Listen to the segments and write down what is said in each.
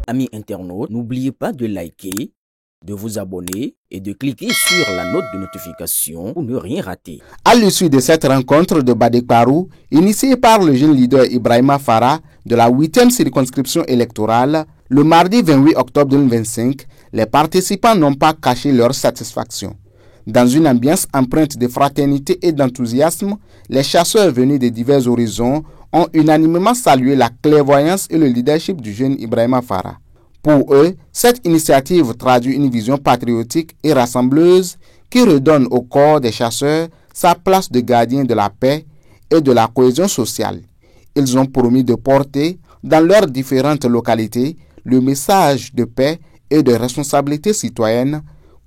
Amis internautes, n'oubliez pas de liker, de vous abonner et de cliquer sur la note de notification pour ne rien rater. À l'issue de cette rencontre de Badekparou, initiée par le jeune leader Ibrahima Farah de la 8e circonscription électorale, le mardi 28 octobre 2025, les participants n'ont pas caché leur satisfaction. Dans une ambiance empreinte de fraternité et d'enthousiasme, les chasseurs venus de divers horizons ont unanimement salué la clairvoyance et le leadership du jeune Ibrahima Farah. Pour eux, cette initiative traduit une vision patriotique et rassembleuse qui redonne au corps des chasseurs sa place de gardien de la paix et de la cohésion sociale. Ils ont promis de porter, dans leurs différentes localités, le message de paix et de responsabilité citoyenne,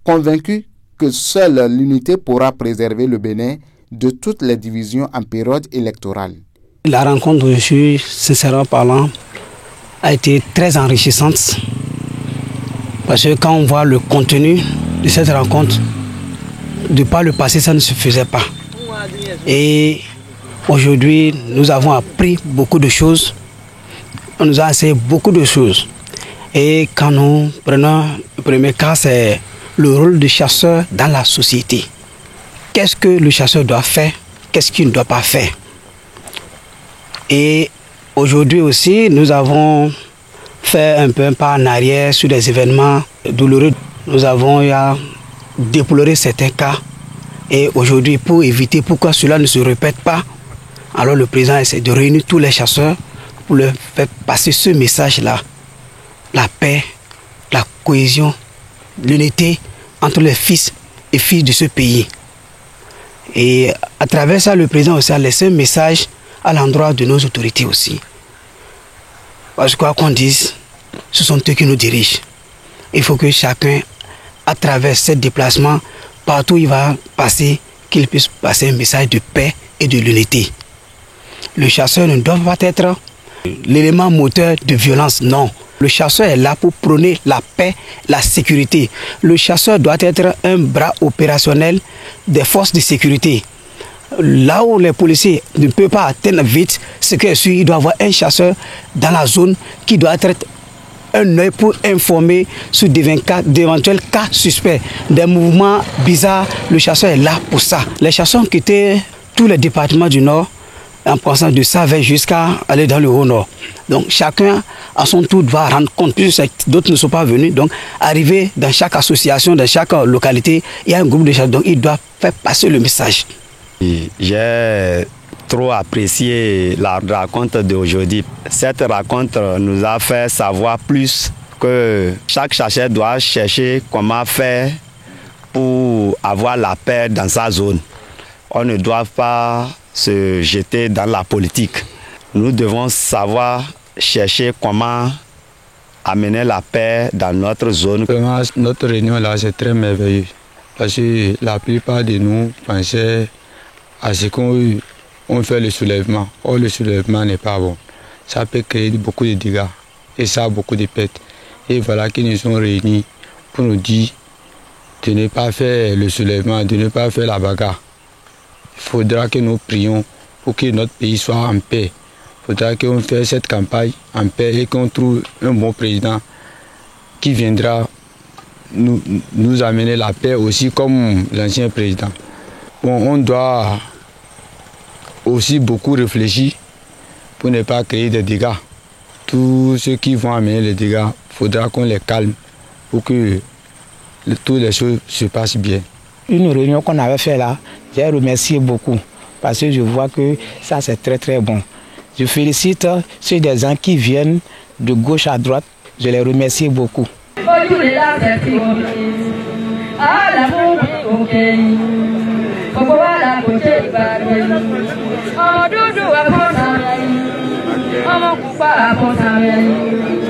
convaincus que seule l'unité pourra préserver le Bénin de toutes les divisions en période électorale. La rencontre d'aujourd'hui, sincèrement parlant, a été très enrichissante parce que quand on voit le contenu de cette rencontre, de par le passé, ça ne se faisait pas. Et aujourd'hui, nous avons appris beaucoup de choses, on nous a enseigné beaucoup de choses. Et quand nous prenons le premier cas, c'est le rôle du chasseur dans la société. Qu'est-ce que le chasseur doit faire? Qu'est-ce qu'il ne doit pas faire? Et aujourd'hui aussi, nous avons fait un peu un pas en arrière sur des événements douloureux. Nous avons déploré certains cas. Et aujourd'hui, pour éviter pourquoi cela ne se répète pas, alors le président essaie de réunir tous les chasseurs pour leur faire passer ce message-là. La paix, la cohésion, l'unité entre les fils et filles de ce pays. Et à travers ça, le président aussi a laissé un message à l'endroit de nos autorités aussi. Parce que quoi qu'on dise, ce sont eux qui nous dirigent. Il faut que chacun, à travers ce déplacement, partout où il va passer, qu'il puisse passer un message de paix et de l'unité. Le chasseur ne doit pas être l'élément moteur de violence, non. Le chasseur est là pour prôner la paix, la sécurité. Le chasseur doit être un bras opérationnel des forces de sécurité. Là où les policiers ne peuvent pas atteindre vite, ce qu'il suit, il doit avoir un chasseur dans la zone qui doit être un œil pour informer sur d'éventuels cas suspects, des mouvements bizarres. Le chasseur est là pour ça. Les chasseurs ont quitté tous les départements du Nord en passant de Savès jusqu'à aller dans le Haut-Nord. Donc chacun à son tour va rendre compte, puisque d'autres ne sont pas venus. Donc arriver dans chaque association, dans chaque localité, il y a un groupe de chasseurs, donc il doit faire passer le message. J'ai trop apprécié la rencontre d'aujourd'hui. Cette rencontre nous a fait savoir plus que chaque chasseur doit chercher comment faire pour avoir la paix dans sa zone. On ne doit pas se jeter dans la politique. Nous devons savoir chercher comment amener la paix dans notre zone. Vraiment, notre réunion là, c'est très merveilleux. Parce que la plupart de nous pensaient à ce qu'on fait le soulèvement. Or, le soulèvement n'est pas bon. Ça peut créer beaucoup de dégâts et ça a beaucoup de pertes. Et voilà qu'ils nous sont réunis pour nous dire de ne pas faire le soulèvement, de ne pas faire la bagarre. Il faudra que nous prions pour que notre pays soit en paix. Il faudra qu'on fasse cette campagne en paix et qu'on trouve un bon président qui viendra nous amener la paix aussi comme l'ancien président. Bon, on doit aussi beaucoup réfléchir pour ne pas créer des dégâts. Tous ceux qui vont amener les dégâts, il faudra qu'on les calme pour que toutes les choses se passent bien. Une réunion qu'on avait fait là, j'ai remercié beaucoup parce que je vois que ça c'est très très bon. Je félicite ceux des gens qui viennent de gauche à droite, je les remercie beaucoup. I'm